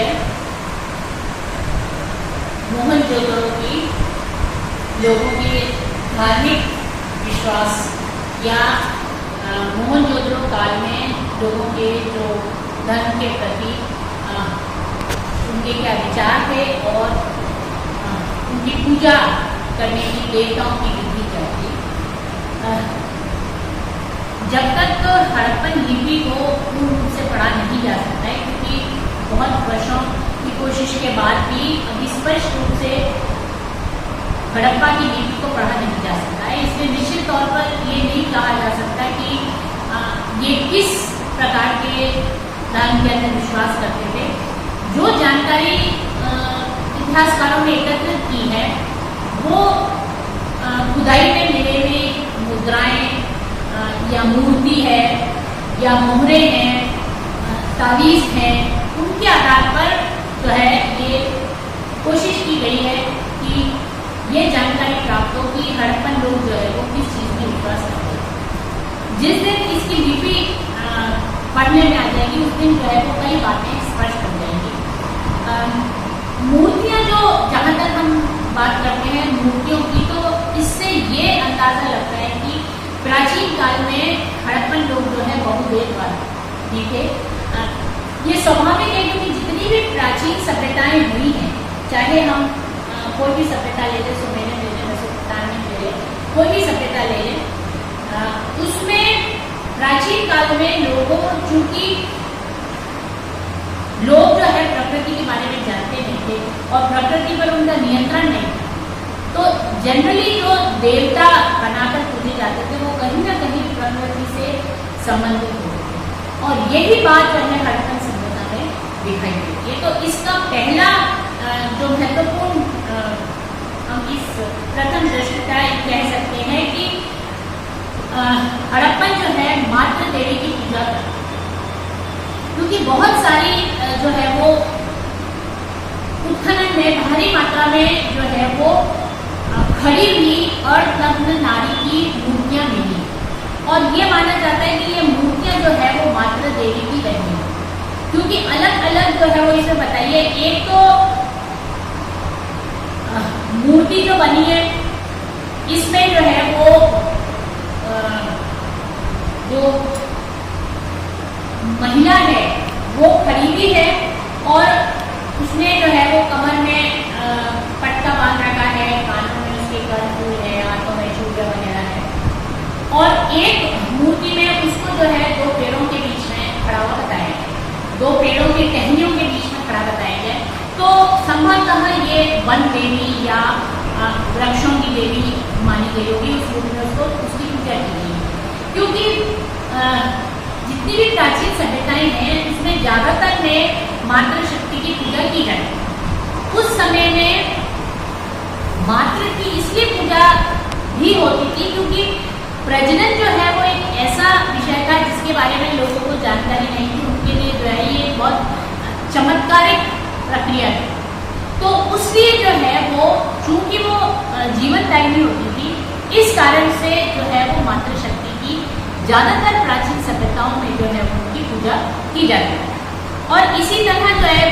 है मोहनजोदड़ो की लोगों के धार्मिक विश्वास या मोहनजोदड़ो काल में लोगों के जो धर्म के प्रति उनके क्या विचार थे और उनकी पूजा करने की देवताओं की विधि क्या थी। जब तक हड़प्पन लिपि को पूर्ण रूप से पढ़ा नहीं जा सकता है, क्योंकि बहुत वर्षों की कोशिश के बाद भी अभी स्पष्ट रूप से हड़प्पा की लिपि को पढ़ा नहीं जा सकता है, इसलिए निश्चित तौर पर ये नहीं कहा जा सकता कि ये किस प्रकार के धर्म के अंदर विश्वास करते थे। जो जानकारी इतिहासकारों ने एकत्रित की है वो खुदाई में मिले हुए मुद्राएं या मूर्ति है या मोहरे हैं, तावीज हैं, उनके आधार पर जो है ये कोशिश की गई है कि ये जानकारी प्राप्त हो कि हड़प्पन लोग जो है वो किस चीज़ में विश्वास करते हैं। जिस दिन इसकी लिपि पढ़ने में आ जाएगी उस दिन जो है वो कई बातें स्पष्ट हो जाएंगी। मूर्तियाँ जो जहाँ तक हम बात करते हैं मूर्तियों की, तो इससे ये अंदाज़ा लगता है कि प्राचीन काल में हड़प्पन लोग जो है बहुदेववादी थे। ये स्वाभाविक है क्योंकि जितनी भी प्राचीन सभ्यताएं हुई हैं, चाहे हम कोई भी सभ्यता ले लें, सुमेरियन ले लें, मेसोपोटामियन ले लें, कोई भी सभ्यता ले लें, उसमें प्राचीन काल में लोगों चूंकि लोग जो है प्रकृति के बारे में जानते नहीं थे और प्रकृति पर उनका नियंत्रण नहीं था, तो जनरली जो देवता बनाकर पूजे जाते थे वो कहीं ना कहीं प्रकृति से संबंधित होते थे। और यही बात जो है हड़प्पन सभ्यता में दिखाई देती है। तो इसका पहला जो महत्वपूर्ण हम इस प्रथम दृष्टया कह सकते हैं कि हड़प्पन जो है मातृ देवी की पूजा करते हैं, क्योंकि बहुत सारी जो है वो उत्खनन में भारी मात्रा में जो है वो खड़ी हुई अर्धनग्न नारी की मूर्तियां मिली और ये माना जाता है कि ये मूर्तियां जो है वो मातृ देवी की रही है, क्योंकि अलग अलग जो है वो इसे बताइए। एक तो मूर्ति जो बनी है इसमें जो है वो जो महिला है वो खड़ी हुई है और उसने जो है वो कमर में पटका बांध रखा है, कानों में उसके कर्णफूल है, हाथों में चूड़ियां वगैरह है, और एक मूर्ति में उसको जो है दो पेड़ों के बीच में खड़ा हुआ बताया गया, दो पेड़ों के टहनियों के बीच में खड़ा बताया गया। तो संभवतः ये वन देवी या वृक्षों की देवी मानी गई होगी उस रूप में, उसको उसकी पूजा की गई है, क्योंकि जितनी भी प्राचीन सभ्यताएं हैं उसमें ज्यादातर में मातृशक्ति की पूजा की जाती। उस समय में मातृ की इसलिए पूजा भी होती थी क्योंकि प्रजनन जो है वो एक ऐसा विषय था जिसके बारे में लोगों को जानकारी नहीं थी, उनके लिए जो है ये बहुत चमत्कारिक प्रक्रिया है। तो उसलिए जो है वो चूंकि वो जीवनदायिनी होती थी, इस कारण से जो है वो मातृशक्ति की ज्यादातर प्राचीन सभ्यताओं में जो है उनकी पूजा की जाती है। और इसी तरह जो है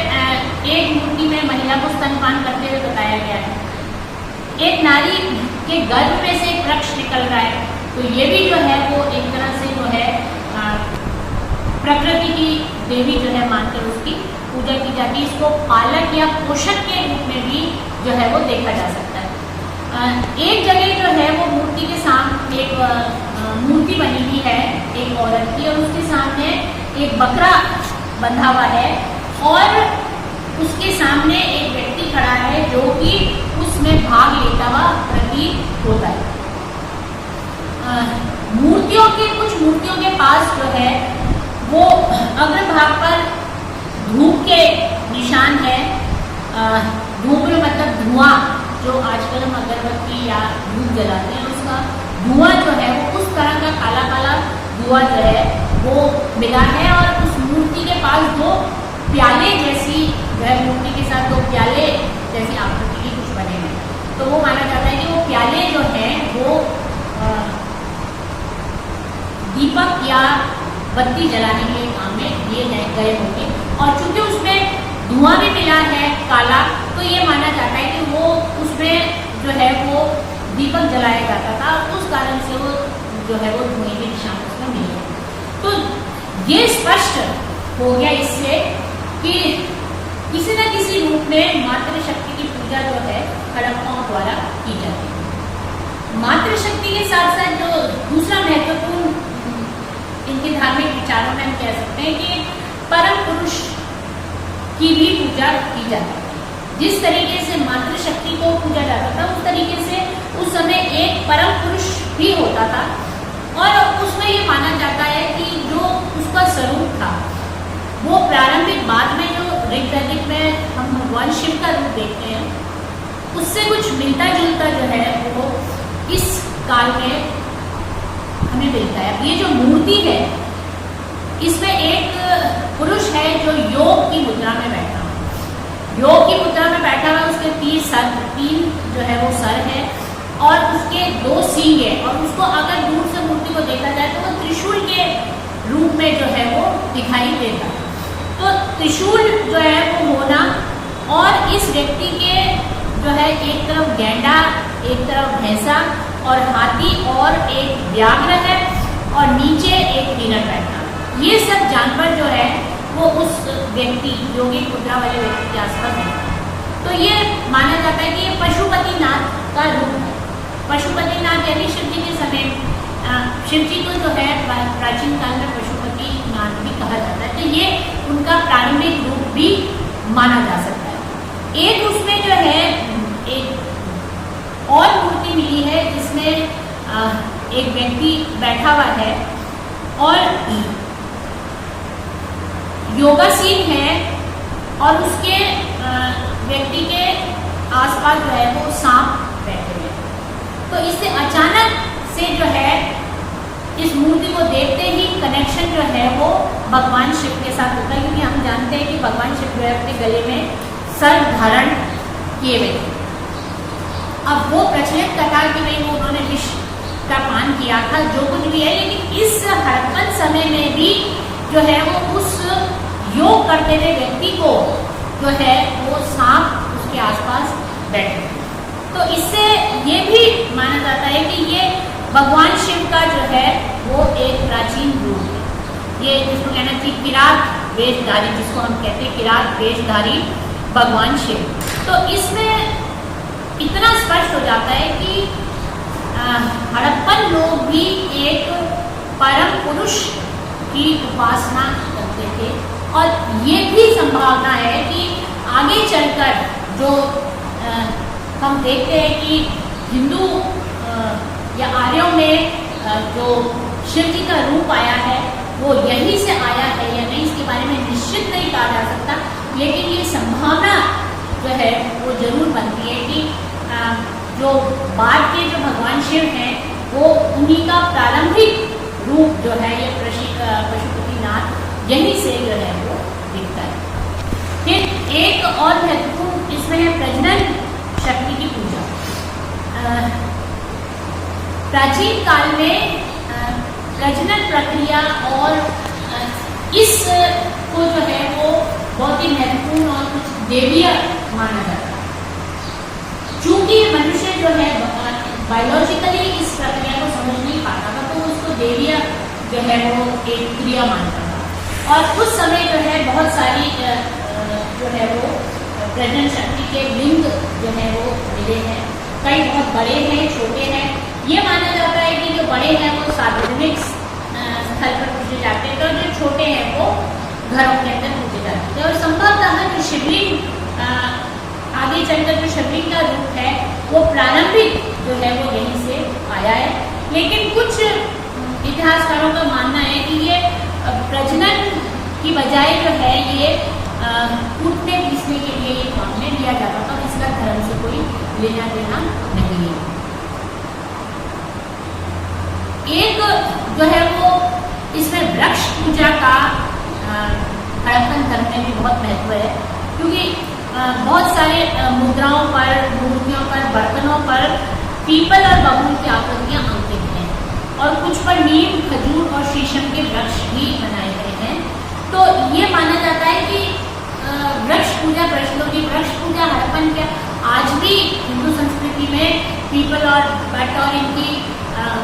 एक मूर्ति में महिला को स्तनपान करते हुए बताया गया है, एक नारी के गर्भ में से एक वृक्ष निकल रहा है, तो ये भी जो है वो एक तरह से जो है प्रकृति की देवी जो है मानकर उसकी पूजा की जाती है। इसको पालक या पोषक के रूप में भी जो है वो देखा जा सकता है। एक जगह जो है वो मूर्ति के सामने एक मूर्ति बनी हुई है एक औरत की, और उसके सामने एक बकरा बंधा हुआ है और उसके सामने एक व्यक्ति खड़ा है जो कि उसमें भाग लेता हुआ प्रतीत होता है। कुछ मूर्तियों के पास जो है वो अग्रभाग पर धूप के निशान है। धूप में मतलब धुआं, जो आजकल हम अगरबत्ती या धूप जलाते हैं उसका धुआं जो है वो उस तरह का काला काला धुआं जो है वो मिला है। और उस मूर्ति के पास दो प्याले जैसी वह मूर्ति के साथ दो प्याले जैसी आकृति की कुछ बने हैं, तो वो माना जाता है कि वो प्याले जो हैं वो दीपक या बत्ती जलाने के काम में लिए गए होंगे। और चूंकि उसमें धुआं भी मिला है काला, तो ये माना जाता है कि वो उसमें जो है वो दीपक जलाया जाता था, उस कारण से वो जो है वो धुएं के निशान उसमें मिले। तो ये स्पष्ट हो गया इससे कि किसी न किसी रूप में मातृशक्ति की पूजा जो है हड़प्पाओं द्वारा की जाती है। मातृशक्ति के साथ साथ जो दूसरा महत्वपूर्ण इनके धार्मिक विचारों में हम कह सकते हैं कि परम पुरुष की भी पूजा की जाती है। जिस तरीके से मातृशक्ति को पूजा जाता था, उस तरीके से उस समय एक परम पुरुष भी होता था, और उसमें ये माना जाता है कि जो उसका स्वरूप था वो प्रारंभिक, बाद में जो ऋग्वेदिक में हम भगवान शिव का रूप देखते हैं, उससे कुछ मिलता जुलता जो है वो इस काल में हमें मिलता है। ये जो मूर्ति है, इसमें एक पुरुष है जो योग की मुद्रा में बैठा हुआ, योग की मुद्रा में बैठा हुआ, उसके तीन जो है वो सर है और उसके 2 सींग है, और उसको अगर दूर से मूर्ति को देखा जाए तो वो त्रिशूल के रूप में जो है वो दिखाई देता है। तो त्रिशूल जो है वो होना, और इस व्यक्ति के जो है एक तरफ गैंडा, एक तरफ भैंसा और हाथी और एक व्याघ्र है, और नीचे एक हिरण बैठा, ये सब जानवर जो है वो उस व्यक्ति, योगी मुद्रा वाले व्यक्ति के आसपास है। तो ये माना जाता है कि ये पशुपतिनाथ का रूप है। पशुपतिनाथ यानी शिव जी के समय, शिव जी को जो है प्राचीन काल में पशुपतिनाथ भी कहा जाता है, तो ये उनका प्रारंभिक रूप भी माना जा सकता है। एक उसमें जो है एक और मूर्ति मिली है जिसमें एक व्यक्ति बैठा हुआ है और योगासीन है, और उसके व्यक्ति के आसपास जो है वो सांप बैठे हुए। तो इससे अचानक से जो है इस मूर्ति को देखते ही कनेक्शन जो है वो भगवान शिव के साथ होता है, क्योंकि हम जानते हैं कि भगवान शिव जो है अपने गले में सर्प धारण किए हुए थे। अब वो प्रचलित कथा की नहीं, वो उन्होंने विष का पान किया था, जो कुछ भी है, लेकिन इस हड़प्पन समय में भी जो है वो उस योग करते हुए व्यक्ति को जो है वो सांप उसके आसपास बैठे। तो इससे ये भी माना जाता है कि ये भगवान शिव का जो है वो एक प्राचीन रूप है। ये जिसको कहना चाहिए किरात वेशधारी, जिसको हम कहते हैं किरात वेशधारी भगवान शिव। तो इसमें इतना स्पष्ट हो जाता है कि हड़प्पन लोग भी एक परम पुरुष की उपासना करते थे, और ये भी संभावना है कि आगे चलकर जो हम देखते हैं कि हिंदू या आर्यों में जो शिव जी का रूप आया है वो यहीं से आया है या नहीं, इसके बारे में निश्चित नहीं कहा जा सकता, लेकिन ये संभावना जो है वो जरूर बनती है कि जो बाद के जो भगवान शिव हैं वो उन्हीं का प्रारंभिक रूप जो है ये पशुपतिनाथ यहीं से जो है वो दिखता है। फिर एक और महत्वपूर्ण इसमें है प्रजनन शक्ति की पूजा। प्राचीन काल में प्रजनन प्रक्रिया और इसको जो है वो बहुत ही महत्वपूर्ण और कुछ देवीय माना जाता है। चूंकि मनुष्य जो है बायोलॉजिकली इस प्रक्रिया को समझ नहीं पाता था, तो उसको देवीय जो है वो एक क्रिया मानता था, और उस समय जो है बहुत सारी जो है वो प्रजनन शक्ति के लिंग जो है वो मिले हैं। कई बहुत बड़े हैं, छोटे हैं। ये माना जाता है कि जो बड़े हैं वो सार्वजनिक स्थल पर पूजे जाते हैं, तो जो छोटे हैं वो घरों के अंदर पूजे जाते हैं। और संभवतः जो शिवलिंग आगे चलकर जो शिवलिंग का रूप है वो प्रारंभिक जो है वो यहीं से आया है, लेकिन कुछ इतिहासकारों का मानना है कि ये प्रजनन की बजाय जो है ये कूटने पीसने के लिए ये काम में लिया जाता था, और इसका धर्म से कोई लेना देना नहीं है। एक जो है वो इसमें वृक्ष पूजा का हड़प्पन धर्म में भी बहुत महत्व है, क्योंकि बहुत सारे मुद्राओं पर, मूर्तियों पर, बर्तनों पर पीपल और बबूल की आकृतियां अंकित हैं, और कुछ पर नीम, खजूर और शीशम के वृक्ष भी बनाए गए हैं। तो ये माना जाता है कि वृक्ष पूजा वृक्ष की, वृक्ष पूजा हड़प्पन क्या आज भी हिंदू संस्कृति में पीपल और बट और इनकी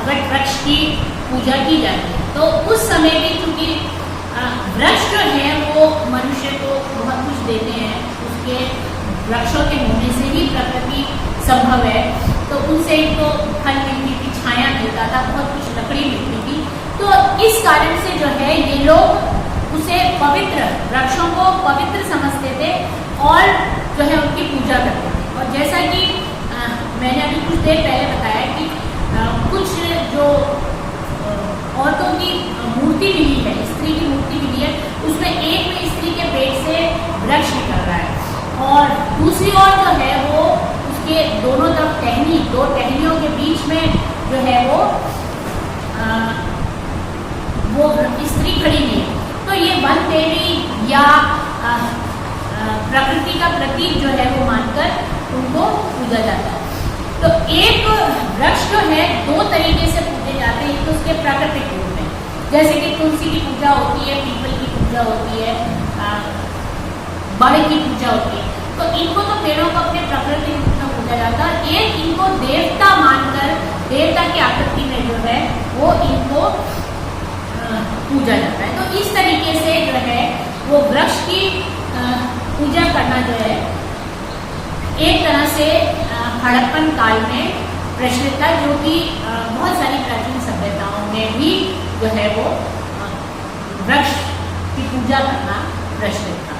वट वृक्ष की पूजा की जाती है। तो उस समय भी क्योंकि वृक्ष जो है वो मनुष्य को बहुत कुछ देते हैं, उसके वृक्षों के होने से ही प्रकृति संभव है, तो उनसे इनको फल मिलती थी, छाया मिलता था, बहुत कुछ लकड़ी मिलती थी। तो इस कारण से जो है ये लोग उसे पवित्र, वृक्षों को पवित्र समझते थे और जो है उनकी पूजा करते थे। और जैसा कि मैंने अभी कुछ देर पहले बताया कि कुछ जो औरतों की मूर्ति मिली है, स्त्री की मूर्ति मिली है, उसमें एक में स्त्री के पेट से वृक्ष निकल रहा है और दूसरी ओर जो है वो उसके दोनों तरफ टहनी, दो टहनियों के बीच में जो है वो स्त्री खड़ी नहीं है। तो ये वन देवी या प्रकृति का प्रतीक जो है वो मानकर उनको पूजा जाता है। तो एक वृक्ष जो है दो तरीके से पूजे जाते हैं, एक तो उसके प्राकृतिक रूप में, जैसे कि तुलसी की पूजा होती है, पीपल की पूजा होती है, बड़ की पूजा होती है। तो इनको तो पेड़ों को अपने प्राकृतिक रूप में पूजा जाता है। एक इनको देवता मानकर, देवता की आकृति में जो है वो इनको पूजा जाता है। तो इस तरीके से जो है वो वृक्ष की पूजा करना जो है एक तरह से हड़प्पन काल में प्रचलित था, जो कि बहुत सारी प्राचीन सभ्यताओं में भी जो है वो वृक्ष की पूजा करना प्रचलित था।